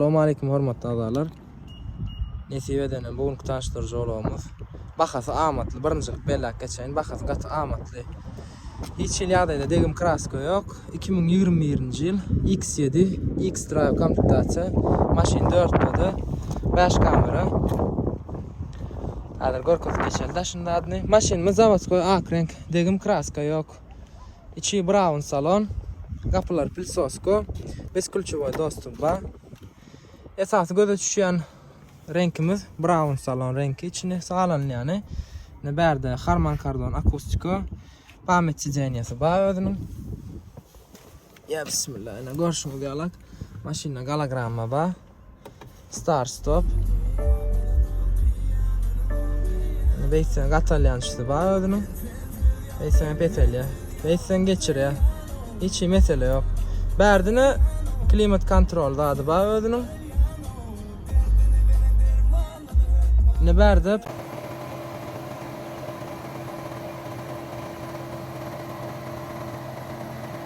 Assalamualaikum hormatly azalar. Nesibe denen bugünkü tanıştırıcı olağımız. Bahası amatly, birinjilik bellak geçeyin. Bahası gaty amatly. Hiç il ýagdaýda degim kraska ýok. 2021-nji ýyl X7 X-Drive komplektatsiýa. Maşin 4'de 5 kamera. Häzir görkezip geçelim daşynda adny. Maşinimiz zavodskoy ak renk, degim kraska ýok. İçi brown salon. Kapılar pilsosko. Bezkulçovoy dostum var. Esasy göze düşýän renkimiz brown salon renki. İçine sağlan yani. Ne berde Harman Kardon akustiko. Pamet sizeniyası var özünün. Ya bismillah. Ne görüşüňiz ýalak. Maşina galagramma var. Start stop. Ne beysen gatalyançysı var özünün. Beysen petelya. Beysen geçirýär. Hiç mesele yok. Berdine klimat kontrol adı var özünün. Ne berde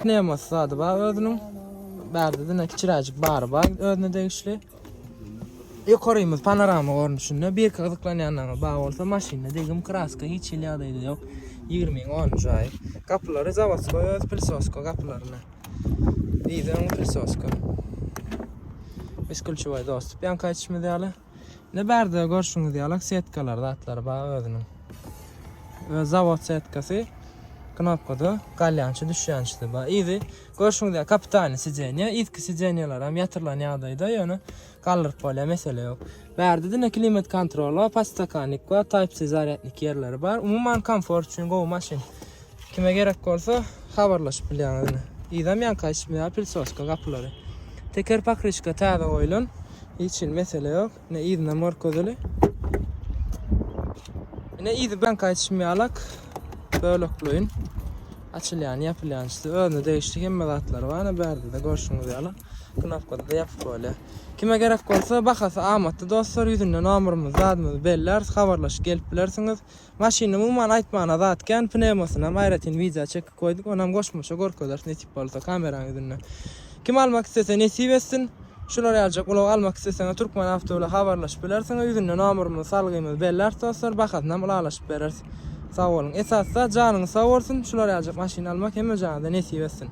pneuması adı var özünün. Berde de ne kiçiracık bar var özüne değişli. Yukarıyımız panorama görünüşünde bir kazıklan yanına bağ olsa maşinle degim kraska hiç iliyadaydı yok. 20-10 ay. Kapıları zavodskoy öz pilsosko kapılarına. Dizem pilsosko. Bezkulçovoy dostum. Yan kaçışmı diýaly. Ne berde görüşüňiz diýalak setkalar zatlar bağ özünün. Ve zavod setkasy knopkada galyançy düşýänçdi ba. Izi görüşüňiz diýal kapitany sijenýa, izki sijenýalar hem ýatyrlan ýagdaýda ýöne galyryp bolýar mesele ýok. Berde de klimat kontroly, pastakanik we Type-C zaryadnik ýerleri bar. Umuman komfort üçin gowy maşin. Kime gerek bolsa habarlaşyp bilýär. Izam ýan kaçmýar pilsoska gapylary. Teker pakryçka täze goýulun. Hiç mesele ýok. Ne izne morkozly. Ne izi ben kaçmýarlak. Bölükleyin. Açılyan, yapılyan işte özüne değişik hemme zatlar var. Ne berde de görüşüňiz ýaly. Knopkada da yapıp bolýar. Kime gerek bolsa bahasy amatly dostlar ýüzünden nomurymyz, adymyz beller, habarlaşyp gelip bilersiňiz. Maşyny umuman aýtmana zatken pneumasyna aýratyn wiza çekip koýdyk. Onam goşmaşa gorkozlar netip bolsa kameraň ýüzünden. Kim almak istese nesip etsin. Şular ýaljak, ulag almak isteseňiz Türkmen Awto'la habarlaşyp bilersiňiz. Ýüzünden nomurymyz, salgymyz beller dostlar. Bahasynam ulalaşyp bereriz. Sağ olun. Esasda canınız sağ olsun. Şular ýaljak maşyna almak hem janyda nesip etsin.